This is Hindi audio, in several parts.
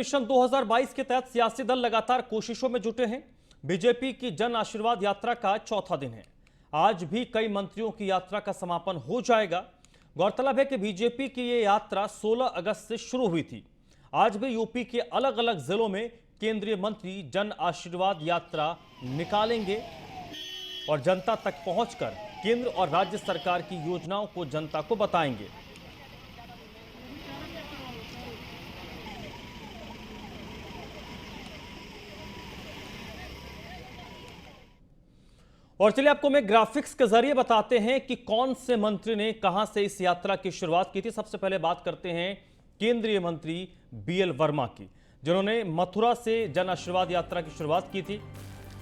मिशन 2022 के तहत सियासी दल लगातार कोशिशों में जुटे हैं। बीजेपी की जन आशीर्वाद यात्रा का चौथा दिन है। आज भी कई मंत्रियों की यात्रा का समापन हो जाएगा। गौरतलब है कि बीजेपी की यह यात्रा 16 अगस्त से शुरू हुई थी। आज भी यूपी के अलग अलग जिलों में केंद्रीय मंत्री जन आशीर्वाद यात्रा निकालेंगे और जनता तक पहुंचकर केंद्र और राज्य सरकार की योजनाओं को जनता को बताएंगे। और चलिए आपको मैं ग्राफिक्स के जरिए बताते हैं कि कौन से मंत्री ने कहां से इस यात्रा की शुरुआत की थी। सबसे पहले बात करते हैं केंद्रीय मंत्री बीएल वर्मा की, जिन्होंने मथुरा से जन आशीर्वाद यात्रा की शुरुआत की थी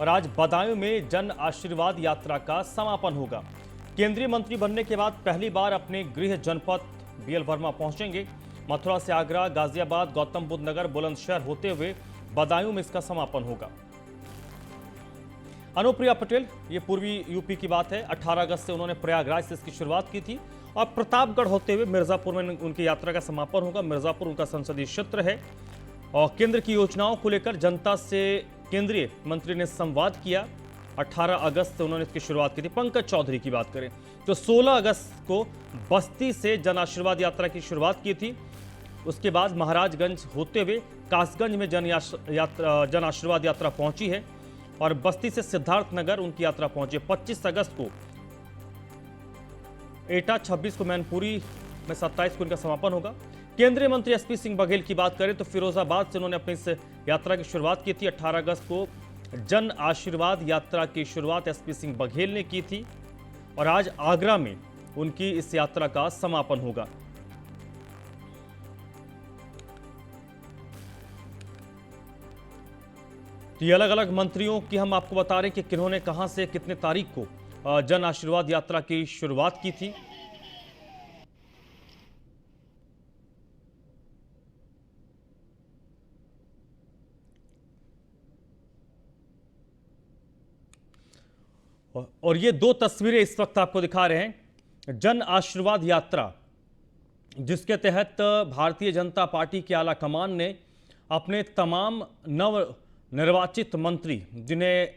और आज बदायूं में जन आशीर्वाद यात्रा का समापन होगा। केंद्रीय मंत्री बनने के बाद पहली बार अपने गृह जनपद बीएल वर्मा पहुंचेंगे। मथुरा से आगरा, गाजियाबाद, गौतम बुद्ध नगर, बुलंदशहर होते हुए बदायूं में इसका समापन होगा। अनुप्रिया पटेल, ये पूर्वी यूपी की बात है, 18 अगस्त से उन्होंने प्रयागराज से इसकी शुरुआत की थी और प्रतापगढ़ होते हुए मिर्जापुर में उनकी यात्रा का समापन होगा। मिर्जापुर उनका संसदीय क्षेत्र है और केंद्र की योजनाओं को लेकर जनता से केंद्रीय मंत्री ने संवाद किया। 18 अगस्त से उन्होंने इसकी शुरुआत की थी। पंकज चौधरी की बात करें तो 16 अगस्त को बस्ती से जन आशीर्वाद यात्रा की शुरुआत की थी। उसके बाद महाराजगंज होते हुए कासगंज में जन आशीर्वाद यात्रा पहुंची है और बस्ती से सिद्धार्थनगर उनकी यात्रा पहुंची। 25 अगस्त को एटा, 26 को मैनपुरी में, 27 को इनका समापन होगा। केंद्रीय मंत्री एसपी सिंह बघेल की बात करें तो फिरोजाबाद से उन्होंने अपनी इस यात्रा की शुरुआत की थी। 18 अगस्त को जन आशीर्वाद यात्रा की शुरुआत एसपी सिंह बघेल ने की थी और आज आगरा में उनकी इस यात्रा का समापन होगा। तो ये अलग अलग मंत्रियों की हम आपको बता रहे हैं कि किन्होंने कहां से कितने तारीख को जन आशीर्वाद यात्रा की शुरुआत की थी। और ये दो तस्वीरें इस वक्त आपको दिखा रहे हैं। जन आशीर्वाद यात्रा जिसके तहत भारतीय जनता पार्टी की आला कमान ने अपने तमाम नव निर्वाचित मंत्री, जिन्हें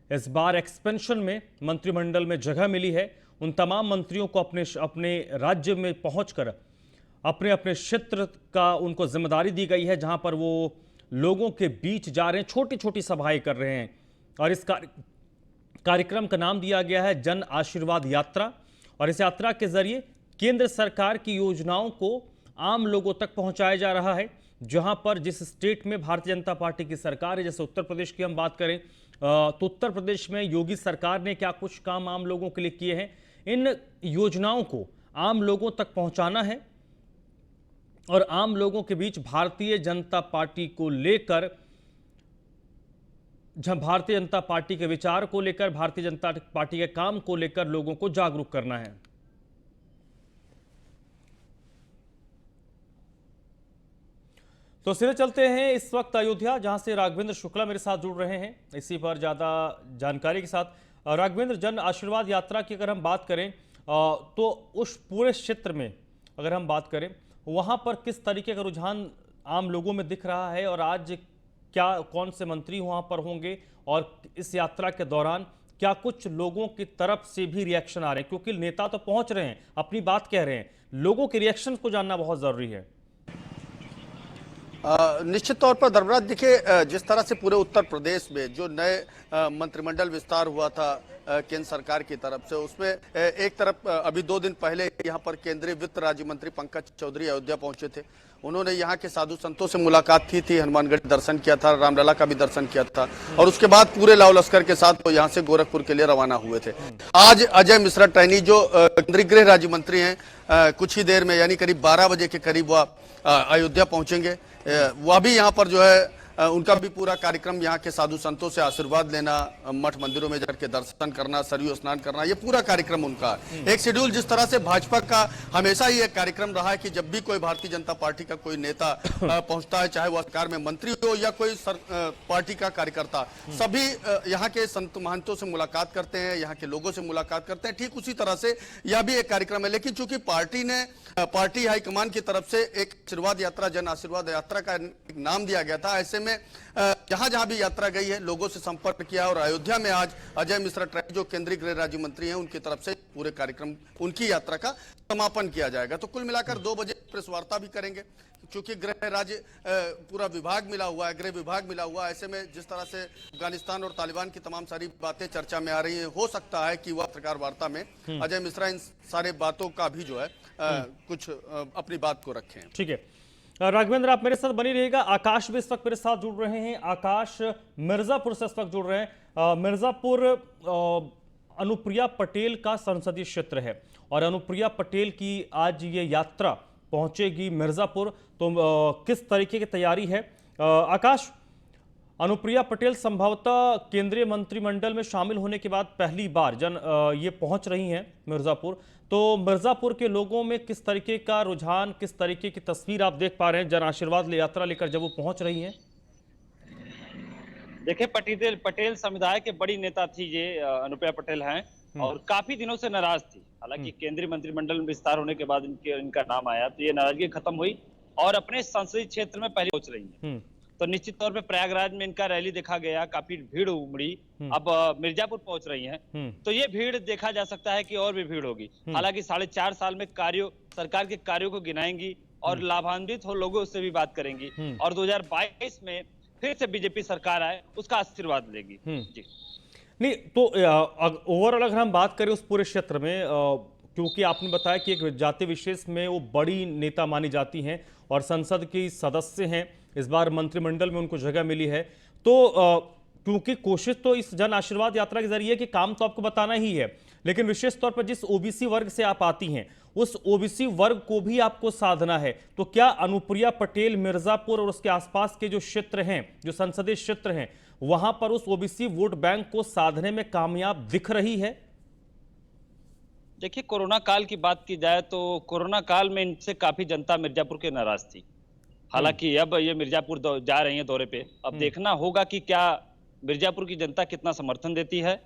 इस बार एक्सपेंशन में मंत्रिमंडल में जगह मिली है, उन तमाम मंत्रियों को अपने राज्य में पहुंचकर अपने अपने क्षेत्र का उनको जिम्मेदारी दी गई है, जहां पर वो लोगों के बीच जा रहे हैं, छोटी छोटी सभाएं कर रहे हैं। और इस कार्यक्रम का नाम दिया गया है जन आशीर्वाद यात्रा और इस यात्रा के जरिए केंद्र सरकार की योजनाओं को आम लोगों तक पहुंचाया जा रहा है। जहां पर जिस स्टेट में भारतीय जनता पार्टी की सरकार है, जैसे उत्तर प्रदेश की हम बात करें तो उत्तर प्रदेश में योगी सरकार ने क्या कुछ काम आम लोगों के लिए किए हैं, इन योजनाओं को आम लोगों तक पहुंचाना है और आम लोगों के बीच भारतीय जनता पार्टी को लेकर, भारतीय जनता पार्टी के विचार को लेकर, भारतीय जनता पार्टी के काम को लेकर लोगों को जागरूक करना है। तो सीधे चलते हैं इस वक्त अयोध्या, जहां से राघवेंद्र शुक्ला मेरे साथ जुड़ रहे हैं इसी पर ज़्यादा जानकारी के साथ। राघवेंद्र, जन आशीर्वाद यात्रा की अगर हम बात करें तो उस पूरे क्षेत्र में अगर हम बात करें, वहां पर किस तरीके का रुझान आम लोगों में दिख रहा है और आज क्या कौन से मंत्री वहां पर होंगे और इस यात्रा के दौरान क्या कुछ लोगों की तरफ से भी रिएक्शन आ रहे हैं? क्योंकि नेता तो पहुंच रहे हैं, अपनी बात कह रहे हैं, लोगों के रिएक्शन को जानना बहुत जरूरी है। निश्चित तौर पर धर्मराज, देखिए जिस तरह से पूरे उत्तर प्रदेश में जो नए मंत्रिमंडल विस्तार हुआ था केंद्र सरकार की तरफ से, उसमें एक तरफ अभी 2 दिन पहले यहाँ पर केंद्रीय वित्त राज्य मंत्री पंकज चौधरी अयोध्या पहुंचे थे। उन्होंने यहाँ के साधु संतों से मुलाकात की थी, हनुमानगढ़ दर्शन किया था, रामलला का भी दर्शन किया था और उसके बाद पूरे लाव लश्कर के साथ वो यहाँ से गोरखपुर के लिए रवाना हुए थे। आज अजय मिश्रा टैनी जो केंद्रीय गृह राज्य मंत्री हैं, कुछ ही देर में यानी करीब 12 बजे के करीब वह अयोध्या पहुंचेंगे। वह भी यहाँ पर जो है उनका भी पूरा कार्यक्रम यहाँ के साधु संतों से आशीर्वाद लेना, मठ मंदिरों में जाकर के दर्शन करना, सरयू स्नान करना, ये पूरा कार्यक्रम उनका एक शेड्यूल। जिस तरह से भाजपा का हमेशा ही एक कार्यक्रम रहा है कि जब भी कोई भारतीय जनता पार्टी का कोई नेता पहुंचता है, चाहे वह सरकार में मंत्री हो या कोई पार्टी का कार्यकर्ता, सभी यहाँ के संत महंतों से मुलाकात करते हैं, यहाँ के लोगों से मुलाकात करते हैं। ठीक उसी तरह से यह भी एक कार्यक्रम है, लेकिन चूंकि पार्टी हाईकमान की तरफ से एक आशीर्वाद यात्रा, जन आशीर्वाद यात्रा का एक नाम दिया गया था, ऐसे में जहां जहां भी यात्रा गई है लोगों से संपर्क किया। और अयोध्या में आज अजय मिश्रा ट्राई जो केंद्रीय गृह राज्य मंत्री हैं, उनकी तरफ से पूरे कार्यक्रम, उनकी यात्रा का समापन किया जाएगा। तो कुल मिलाकर 2 बजे प्रेस वार्ता भी करेंगे, क्योंकि गृह राज्य पूरा विभाग मिला हुआ है, गृह विभाग मिला हुआ है। ऐसे में जिस तरह से अफगानिस्तान और तालिबान की तमाम सारी बातें चर्चा में आ रही है, हो सकता है कि वह पत्रकार वार्ता में अजय मिश्रा इन सारे बातों का भी जो है कुछ अपनी बात को रखें। ठीक है राघवेंद्र, आप मेरे साथ बनी रहिएगा। आकाश भी इस वक्त मेरे साथ जुड़ रहे हैं। आकाश मिर्जापुर से इस वक्त जुड़ रहे हैं। मिर्जापुर अनुप्रिया पटेल का संसदीय क्षेत्र है और अनुप्रिया पटेल की आज ये यात्रा पहुंचेगी मिर्जापुर, तो किस तरीके की तैयारी है? आकाश, अनुप्रिया पटेल संभवतः केंद्रीय मंत्रिमंडल में शामिल होने के बाद पहली बार ये पहुंच रही हैं मिर्जापुर, तो मिर्जापुर के लोगों में किस तरीके का रुझान, किस तरीके की तस्वीर आप देख पा रहे हैं जन आशीर्वाद यात्रा लेकर जब वो पहुंच रही हैं? देखिए, पटेल समुदाय के बड़ी नेता थी ये अनुप्रिया पटेल हैं और काफी दिनों से नाराज थी। हालांकि केंद्रीय मंत्रिमंडल में विस्तार होने के बाद इनका नाम आया, तो ये नाराजगी खत्म हुई और अपने संसदीय क्षेत्र में पहले पहुंच रही है। तो निश्चित तौर पे प्रयागराज में इनका रैली देखा गया, काफी भीड़ उमड़ी। अब मिर्जापुर पहुंच रही हैं, तो ये भीड़ देखा जा सकता है कि और भी भीड़ होगी। हालांकि 4.5 साल में सरकार के कार्यों को गिनाएंगी और लाभान्वित हो लोगों से भी बात करेंगी और 2022 में फिर से बीजेपी सरकार आए उसका आशीर्वाद लेगी। जी नहीं तो ओवरऑल अगर हम बात करें उस पूरे क्षेत्र में, क्योंकि आपने बताया कि एक जाति विशेष में वो बड़ी नेता मानी जाती हैं और संसद की सदस्य हैं, इस बार मंत्रिमंडल में उनको जगह मिली है, तो क्योंकि कोशिश तो इस जन आशीर्वाद यात्रा के जरिए कि काम तो आपको बताना ही है, लेकिन विशेष तौर पर जिस ओबीसी वर्ग से आप आती हैं उस ओबीसी वर्ग को भी आपको साधना है, तो क्या अनुप्रिया पटेल मिर्जापुर और उसके आसपास के जो क्षेत्र हैं, जो संसदीय क्षेत्र हैं, वहां पर उस ओबीसी वोट बैंक को साधने में कामयाब दिख रही है? देखिए, कोरोना काल की बात की जाए तो कोरोना काल में इनसे काफी जनता मिर्जापुर के नाराज थी। हालांकि अब ये मिर्जापुर जा रही है दौरे पे, अब देखना होगा कि क्या मिर्जापुर की जनता कितना समर्थन देती है।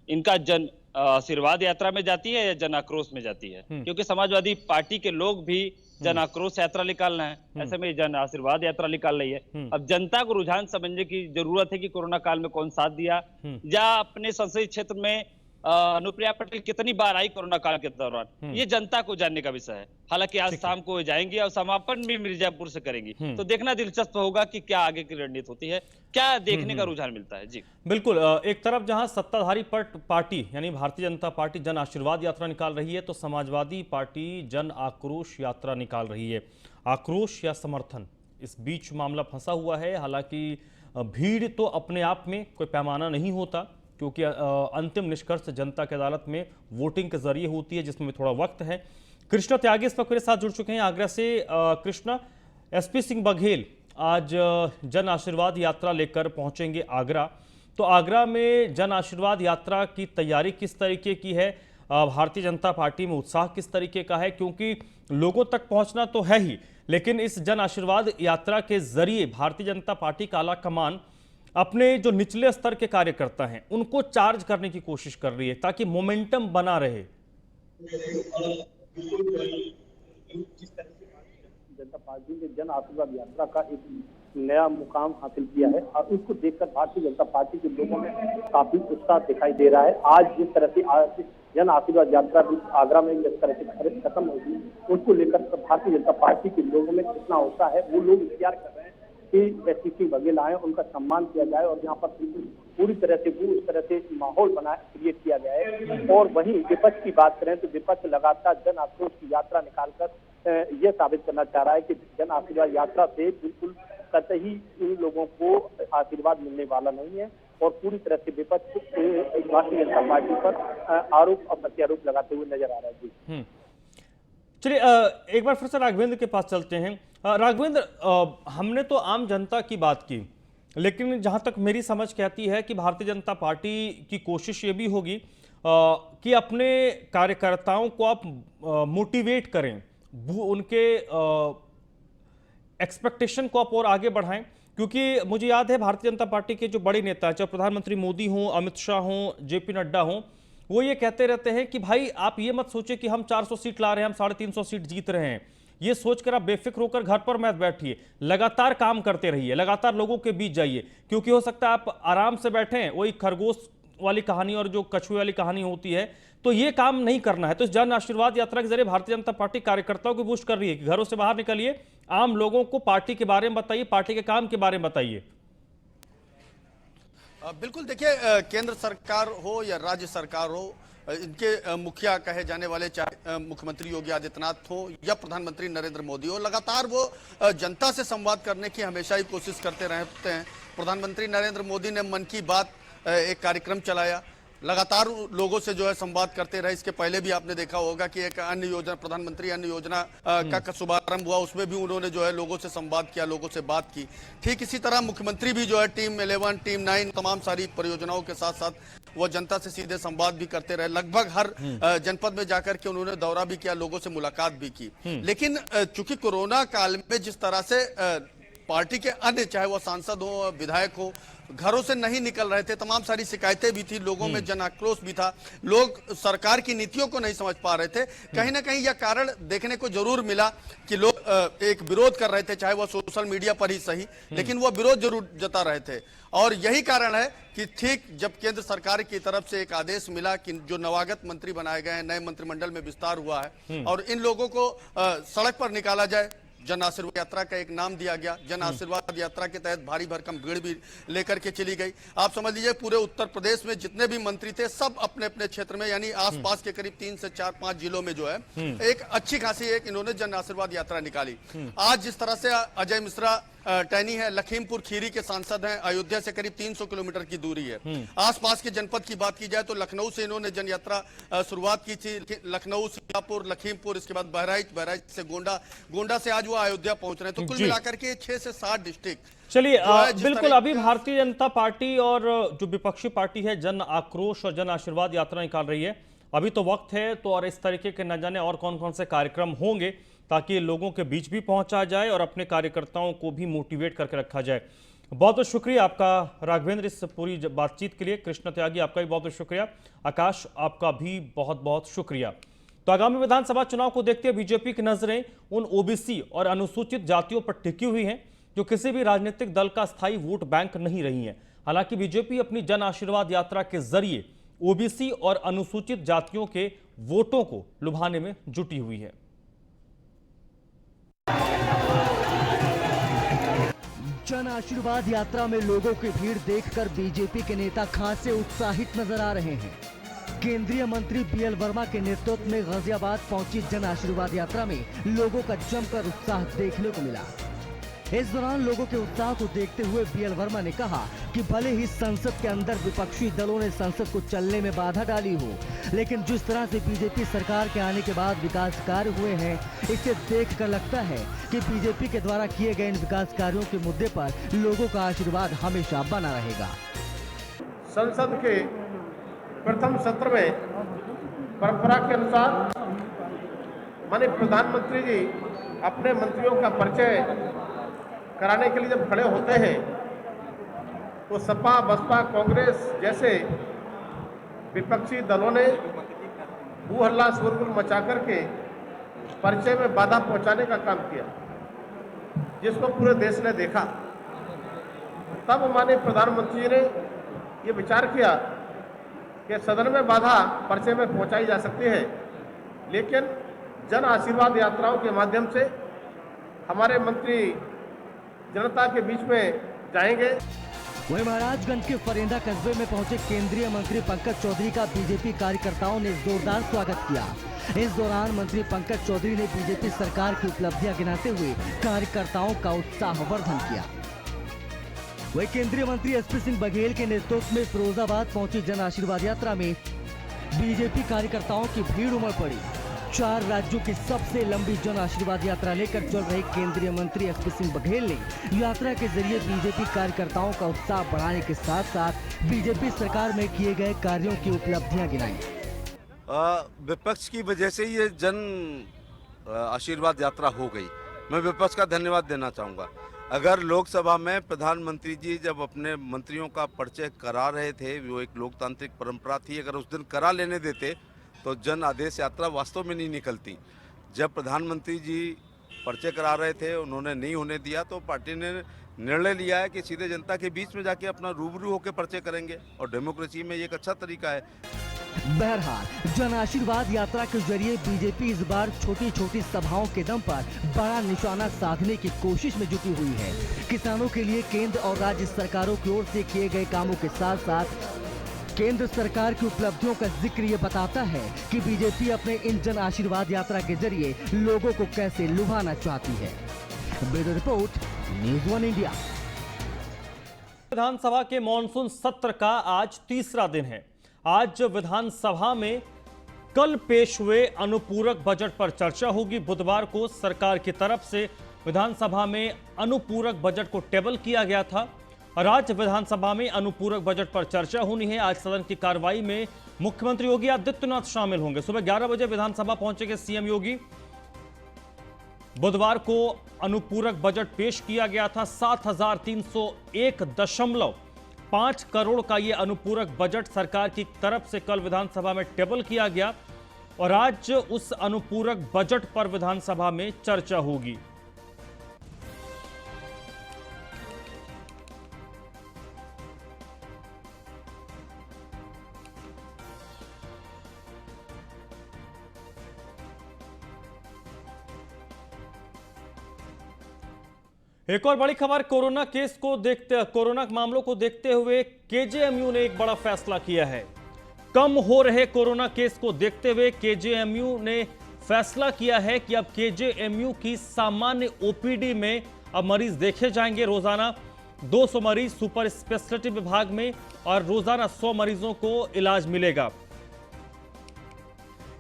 इनका जन आशीर्वाद यात्रा में जाती है या जन आक्रोश में जाती है, क्योंकि समाजवादी पार्टी के लोग भी जन आक्रोश यात्रा निकाल रहे हैं, ऐसे में जन आशीर्वाद यात्रा निकाल रही है। अब जनता को रुझान समझने की जरूरत है कि कोरोना काल में कौन साथ दिया, या अपने संसदीय क्षेत्र में अनुप्रिया पटेल कितनी बार आई कोरोना काल के दौरान, ये जनता को जानने का विषय है। हालांकि आज शाम को जाएंगी और समापन भी मिर्जापुर से करेंगी, तो देखना दिलचस्प होगा कि क्या आगे की रणनीति होती है, क्या देखने का रुझान मिलता है। जी बिल्कुल, एक तरफ जहां सत्ताधारी पार्टी यानी भारतीय जनता पार्टी जन आशीर्वाद यात्रा निकाल रही है, तो समाजवादी पार्टी जन आक्रोश यात्रा निकाल रही है। आक्रोश या समर्थन, इस बीच मामला फंसा हुआ है। हालांकि भीड़ तो अपने आप में कोई पैमाना नहीं होता, क्योंकि अंतिम निष्कर्ष जनता की अदालत में वोटिंग के जरिए होती है, जिसमें थोड़ा वक्त है। कृष्णा त्यागी इस वक्त मेरे साथ जुड़ चुके हैं आगरा से। कृष्णा, एसपी सिंह बघेल आज जन आशीर्वाद यात्रा लेकर पहुंचेंगे आगरा, तो आगरा में जन आशीर्वाद यात्रा की तैयारी किस तरीके की है? भारतीय जनता पार्टी में उत्साह किस तरीके का है? क्योंकि लोगों तक पहुंचना तो है ही, लेकिन इस जन आशीर्वाद यात्रा के जरिए भारतीय जनता पार्टी का आला कमान अपने जो निचले स्तर के कार्यकर्ता हैं उनको चार्ज करने की कोशिश कर रही है, ताकि मोमेंटम बना रहे। जनता पार्टी ने जन आशीर्वाद यात्रा का एक नया मुकाम हासिल किया है और उसको देखकर भारतीय जनता पार्टी के लोगों में काफी उत्साह दिखाई दे रहा है। आज जिस तरह से जन आशीर्वाद यात्रा भी आगरा में जिस तरह से खत्म होगी, उसको लेकर भारतीय जनता पार्टी के लोगों में कितना उत्साह है, वो लोग इंतजार कर रहे हैं कि एसपी सिंह बघेल आए, उनका सम्मान किया जाए और यहाँ पर पूरी तरह से वो उस तरह से माहौल क्रिएट किया गया है। और वहीं विपक्ष की बात करें तो विपक्ष लगातार जन आक्रोश की यात्रा निकालकर यह साबित करना चाह रहा है कि जन आशीर्वाद यात्रा से बिल्कुल कतई इन लोगों को आशीर्वाद मिलने वाला नहीं है और पूरी तरह से विपक्ष भारतीय जनता पार्टी पर आरोप और प्रत्यारोप लगाते हुए नजर आ रहा है। जी चलिए, एक बार फिर से राघवेंद्र के पास चलते हैं। राघवेंद्र, हमने तो आम जनता की बात की, लेकिन जहां तक मेरी समझ कहती है कि भारतीय जनता पार्टी की कोशिश ये भी होगी कि अपने कार्यकर्ताओं को आप मोटिवेट करें, उनके एक्सपेक्टेशन को आप और आगे बढ़ाएं। क्योंकि मुझे याद है भारतीय जनता पार्टी के जो बड़े नेता, चाहे प्रधानमंत्री मोदी हों, अमित शाह हों, जेपी नड्डा हों, वो ये कहते रहते हैं कि भाई आप ये मत सोचिए कि हम 400 सीट ला रहे हैं, हम 350 सीट जीत रहे हैं। ये सोचकर आप बेफिक्र होकर घर पर मत बैठिए, लगातार काम करते रहिए, लगातार लोगों के बीच जाइए। क्योंकि हो सकता है आप आराम से बैठें, वही खरगोश वाली कहानी और जो कछुए वाली कहानी होती है, तो ये काम नहीं करना है। तो इस जन आशीर्वाद यात्रा के जरिए भारतीय जनता पार्टी कार्यकर्ताओं को बूस्ट कर रही है कि घरों से बाहर निकलिए, आम लोगों को पार्टी के बारे में बताइए, पार्टी के काम के बारे में बताइए। बिल्कुल, देखिए केंद्र सरकार हो या राज्य सरकार हो, इनके मुखिया कहे जाने वाले चाहे मुख्यमंत्री योगी आदित्यनाथ हो या प्रधानमंत्री नरेंद्र मोदी हो, लगातार वो जनता से संवाद करने की हमेशा ही कोशिश करते रहते हैं। प्रधानमंत्री नरेंद्र मोदी ने मन की बात एक कार्यक्रम चलाया, लगातार लोगों से जो है संवाद करते रहे। इसके पहले भी आपने देखा होगा कि एक अन्य योजना, प्रधानमंत्री अन्य योजना का शुभारंभ हुआ, उसमें भी उन्होंने जो है लोगों से संवाद किया, लोगों से बात की। ठीक इसी तरह मुख्यमंत्री भी जो है टीम 11, टीम 9, तमाम सारी परियोजनाओं के साथ साथ वो जनता से सीधे संवाद भी करते रहे। लगभग हर जनपद में जाकर के उन्होंने दौरा भी किया, लोगों से मुलाकात भी की। लेकिन चूंकि कोरोना काल में जिस तरह से पार्टी के अन्य, चाहे वो सांसद हो, विधायक हो, घरों से नहीं निकल रहे थे, तमाम सारी शिकायतें भी थी, लोगों में जन आक्रोश भी था, लोग सरकार की नीतियों को नहीं समझ पा रहे थे। कहीं ना कहीं यह कारण देखने को जरूर मिला कि लोग एक विरोध कर रहे थे, चाहे वो सोशल मीडिया पर ही सही, लेकिन वो विरोध जरूर जता रहे थे। और यही कारण है कि ठीक जब केंद्र सरकार की तरफ से एक आदेश मिला कि जो नवागत मंत्री बनाए गए हैं, नए मंत्रिमंडल में विस्तार हुआ है और इन लोगों को सड़क पर निकाला जाए, जन आशीर्वाद यात्रा का एक नाम दिया गया। जन आशीर्वाद यात्रा के तहत भारी भरकम भीड़ भी लेकर के चली गई। आप समझ लीजिए पूरे उत्तर प्रदेश में जितने भी मंत्री थे, सब अपने अपने क्षेत्र में, यानी आसपास के करीब 3 से 4-5 जिलों में जो है एक अच्छी खासी एक इन्होंने जन आशीर्वाद यात्रा निकाली। आज जिस तरह से अजय मिश्रा टैनी है, लखीमपुर खीरी के सांसद हैं, अयोध्या से करीब 300 किलोमीटर की दूरी है। आसपास के जनपद की बात की जाए तो लखनऊ से इन्होंने जन यात्रा शुरुआत की थी। लखनऊ, सीतापुर, लखीमपुर, इसके बाद बहराइच से गोंडा से आज वो अयोध्या पहुंच रहे हैं। तो कुल मिलाकर के 6 से 7 डिस्ट्रिक्ट। चलिए बिल्कुल, अभी भारतीय जनता पार्टी और जो विपक्षी पार्टी है जन आक्रोश और जन आशीर्वाद यात्रा निकाल रही है। अभी तो वक्त है, तो और इस तरीके के न जाने और कौन कौन से कार्यक्रम होंगे ताकि लोगों के बीच भी पहुंचा जाए और अपने कार्यकर्ताओं को भी मोटिवेट करके रखा जाए। बहुत बहुत शुक्रिया आपका राघवेंद्र इस पूरी बातचीत के लिए। कृष्ण त्यागी आपका भी बहुत बहुत शुक्रिया। आकाश आपका भी बहुत बहुत शुक्रिया। तो आगामी विधानसभा चुनाव को देखते हुए बीजेपी की नजरें उन ओबीसी और अनुसूचित जातियों पर टिकी हुई हैं जो किसी भी राजनीतिक दल का स्थायी वोट बैंक नहीं रही हैं। हालांकि बीजेपी अपनी जन आशीर्वाद यात्रा के जरिए ओबीसी और अनुसूचित जातियों के वोटों को लुभाने में जुटी हुई है। जन आशीर्वाद यात्रा में लोगों की भीड़ देखकर बीजेपी के नेता खासे उत्साहित नजर आ रहे हैं। केंद्रीय मंत्री बीएल वर्मा के नेतृत्व में गाजियाबाद पहुंची जन आशीर्वाद यात्रा में लोगों का जमकर उत्साह देखने को मिला। इस दौरान लोगों के उत्साह को देखते हुए बीएल वर्मा ने कहा कि भले ही संसद के अंदर विपक्षी दलों ने संसद को चलने में बाधा डाली हो, लेकिन जिस तरह से बीजेपी सरकार के आने के बाद विकास कार्य हुए हैं, इसे देखकर लगता है कि बीजेपी के द्वारा किए गए इन विकास कार्यों के मुद्दे पर लोगों का आशीर्वाद हमेशा बना रहेगा। संसद के प्रथम सत्र में परंपरा के अनुसार माननीय प्रधानमंत्री जी अपने मंत्रियों का परिचय कराने के लिए जब खड़े होते हैं तो सपा, बसपा, कांग्रेस जैसे विपक्षी दलों ने हू हल्ला शोरगुल मचा करके परिचय में बाधा पहुंचाने का काम किया, जिसको पूरे देश ने देखा। तब माननीय प्रधानमंत्री ने ये विचार किया कि सदन में बाधा परिचय में पहुंचाई जा सकती है, लेकिन जन आशीर्वाद यात्राओं के माध्यम से हमारे मंत्री जनता के बीच में जाएंगे। वहीं महाराजगंज के फरेंदा कस्बे में पहुंचे केंद्रीय मंत्री पंकज चौधरी का बीजेपी कार्यकर्ताओं ने जोरदार स्वागत किया। इस दौरान मंत्री पंकज चौधरी ने बीजेपी सरकार की उपलब्धियां गिनाते हुए कार्यकर्ताओं का उत्साहवर्धन किया। वहीं केंद्रीय मंत्री एसपी सिंह बघेल के नेतृत्व में फिरोजाबाद पहुंची जन आशीर्वाद यात्रा में बीजेपी कार्यकर्ताओं की भीड़ उमड़ पड़ी। 4 राज्यों की सबसे लंबी जन आशीर्वाद यात्रा लेकर चल रहे केंद्रीय मंत्री एसपी सिंह बघेल ने यात्रा के जरिए बीजेपी कार्यकर्ताओं का उत्साह बढ़ाने के साथ साथ बीजेपी सरकार में किए गए कार्यों की उपलब्धियां गिनाई। विपक्ष की वजह से ये जन आशीर्वाद यात्रा हो गई। मैं विपक्ष का धन्यवाद देना चाहूँगा। अगर लोकसभा में प्रधानमंत्री जी जब अपने मंत्रियों का परिचय करा रहे थे, वो एक लोकतांत्रिक परंपरा थी, अगर उस दिन करा लेने देते तो जन आदेश यात्रा वास्तव में नहीं निकलती। जब प्रधानमंत्री जी परिचय करा रहे थे, उन्होंने नहीं होने दिया, तो पार्टी ने निर्णय लिया है कि सीधे जनता के बीच में जाके अपना रूबरू होकर परिचय करेंगे और डेमोक्रेसी में ये एक अच्छा तरीका है। बहरहाल जन आशीर्वाद यात्रा के जरिए बीजेपी इस बार छोटी छोटी सभाओं के दम पर बड़ा निशाना साधने की कोशिश में जुटी हुई है। किसानों के लिए केंद्र और राज्य सरकारों की ओर से किए गए कामों के साथ साथ केंद्र सरकार की उपलब्धियों का जिक्र ये बताता है कि बीजेपी अपने इन जन आशीर्वाद यात्रा के जरिए लोगों को कैसे लुभाना चाहती है। Bureau report, news 1 India. विधानसभा के मॉनसून सत्र का आज तीसरा दिन है। आज विधानसभा में कल पेश हुए अनुपूरक बजट पर चर्चा होगी। बुधवार को सरकार की तरफ से विधानसभा में अनुपूरक बजट को टेबल किया गया था और आज विधानसभा में अनुपूरक बजट पर चर्चा होनी है। आज सदन की कार्रवाई में मुख्यमंत्री योगी आदित्यनाथ शामिल होंगे। सुबह 11 बजे विधानसभा पहुंचेंगे सीएम योगी। बुधवार को अनुपूरक बजट पेश किया गया था। 7,301.5 करोड़ का यह अनुपूरक बजट सरकार की तरफ से कल विधानसभा में टेबल किया गया और आज उस अनुपूरक बजट पर विधानसभा में चर्चा होगी। एक और बड़ी खबर, कोरोना मामलों को देखते हुए केजेएमयू ने एक बड़ा फैसला किया है। कम हो रहे कोरोना केस को देखते हुए केजेएमयू ने फैसला किया है कि अब केजेएमयू की सामान्य ओपीडी में अब मरीज देखे जाएंगे। रोजाना 200 मरीज सुपर स्पेशलिटी विभाग में और रोजाना 100 मरीजों को इलाज मिलेगा।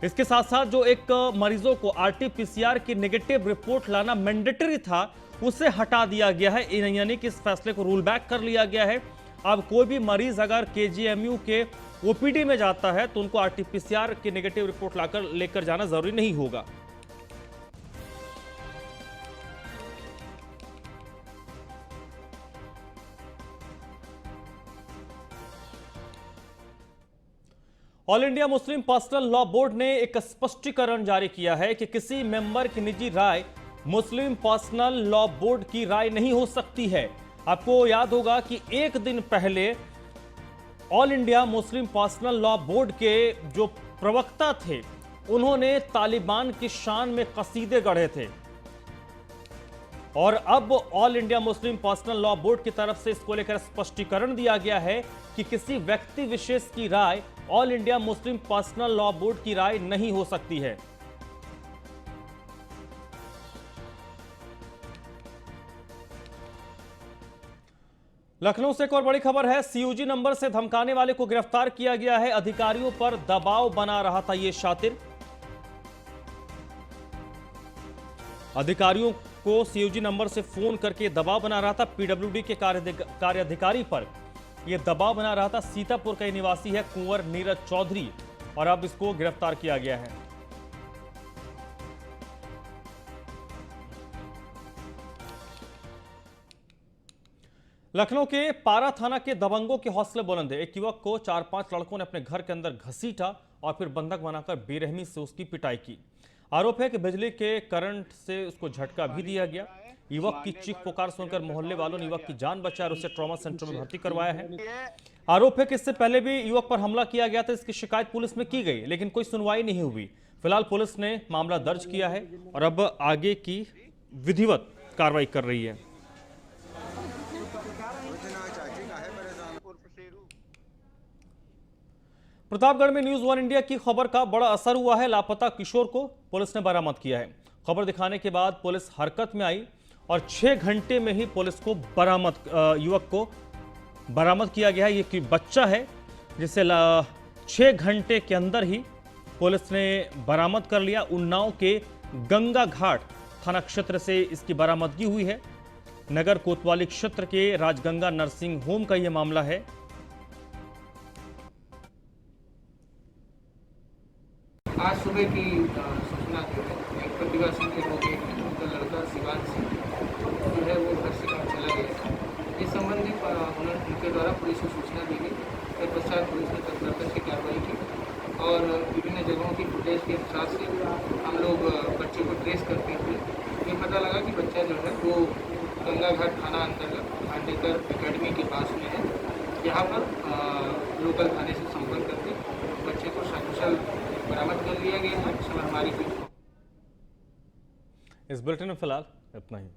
इसके साथ साथ जो एक मरीजों को आरटीपीसीआर की नेगेटिव रिपोर्ट लाना मैंडेटरी था, उसे हटा दिया गया है। यानी कि इस फैसले को रूल बैक कर लिया गया है। अब कोई भी मरीज अगर केजीएमयू के ओपीडी में जाता है तो उनको आरटीपीसीआर की नेगेटिव रिपोर्ट लेकर जाना जरूरी नहीं होगा। All India Muslim personal law board ने एक स्पष्टीकरण जारी किया है कि किसी मेंबर की निजी राय मुस्लिम पर्सनल लॉ बोर्ड की राय नहीं हो सकती है। आपको याद होगा कि एक दिन पहले all India Muslim personal law board के जो प्रवक्ता थे, उन्होंने तालिबान की शान में कसीदे गढ़े थे और अब all India Muslim personal law board की तरफ से इसको लेकर स्पष्टीकरण दिया गया है कि किसी व्यक्ति विशेष की राय all India Muslim personal law board की राय नहीं हो सकती है। लखनऊ से एक और बड़ी खबर है। सीयूजी नंबर से धमकाने वाले को गिरफ्तार किया गया है। अधिकारियों पर दबाव बना रहा था ये शातिर। अधिकारियों को सीयूजी नंबर से फोन करके दबाव बना रहा था। पीडब्ल्यूडी के कार्य अधिकारी पर यह दबाव बना रहा था। सीतापुर का निवासी है कुंवर नीरज चौधरी और अब इसको गिरफ्तार किया गया है। लखनऊ के पारा थाना के दबंगों के हौसले बुलंद है। एक युवक को 4-5 लड़कों ने अपने घर के अंदर घसीटा और फिर बंधक बनाकर बेरहमी से उसकी पिटाई की। आरोप है कि बिजली के करंट से उसको झटका भी दिया गया। युवक की चीख पुकार सुनकर मोहल्ले वालों ने युवक की जान बचाकर उसे ट्रॉमा सेंटर में भर्ती करवाया है। आरोप है कि इससे पहले भी युवक पर हमला किया गया था। इसकी शिकायत पुलिस में की गई लेकिन कोई सुनवाई नहीं हुई। फिलहाल पुलिस ने मामला दर्ज किया है और अब आगे की विधिवत कार्रवाई कर रही है। प्रतापगढ़ में न्यूज़ 1 इंडिया की खबर का बड़ा असर हुआ है। लापता किशोर को पुलिस ने बरामद किया है। खबर दिखाने के बाद पुलिस हरकत में आई और 6 घंटे में ही पुलिस को युवक को बरामद किया गया है। ये बच्चा है जिसे 6 घंटे के अंदर ही पुलिस ने बरामद कर लिया। उन्नाव के गंगा घाट थाना क्षेत्र से इसकी बरामदगी हुई है। नगर कोतवाली क्षेत्र के राजगंगा नर्सिंग होम का यह मामला है। आज सुबह की सूचना जो है एक प्रतिवासी के लोग उनका लड़का शिवान सिंह जो है वो घर से काम चला गया था। इस संबंधी उनके द्वारा पुलिस को सूचना दी गई। तत्पश्चात पुलिस ने तत्परता से कार्रवाई की और विभिन्न जगहों की फुटेज के हिसाब से हम लोग बच्चे को ट्रेस करते हुए ये पता लगा कि बच्चा जो है वो गंगा घाट थाना अंतर्गत भांडेकर एकेडमी के पास में है। यहाँ पर लोकल थाने से संपर्क करके बच्चे को सकुशल बरामद कर लिया गया है। हमारी इस बुलेटिन में फिलहाल इतना ही।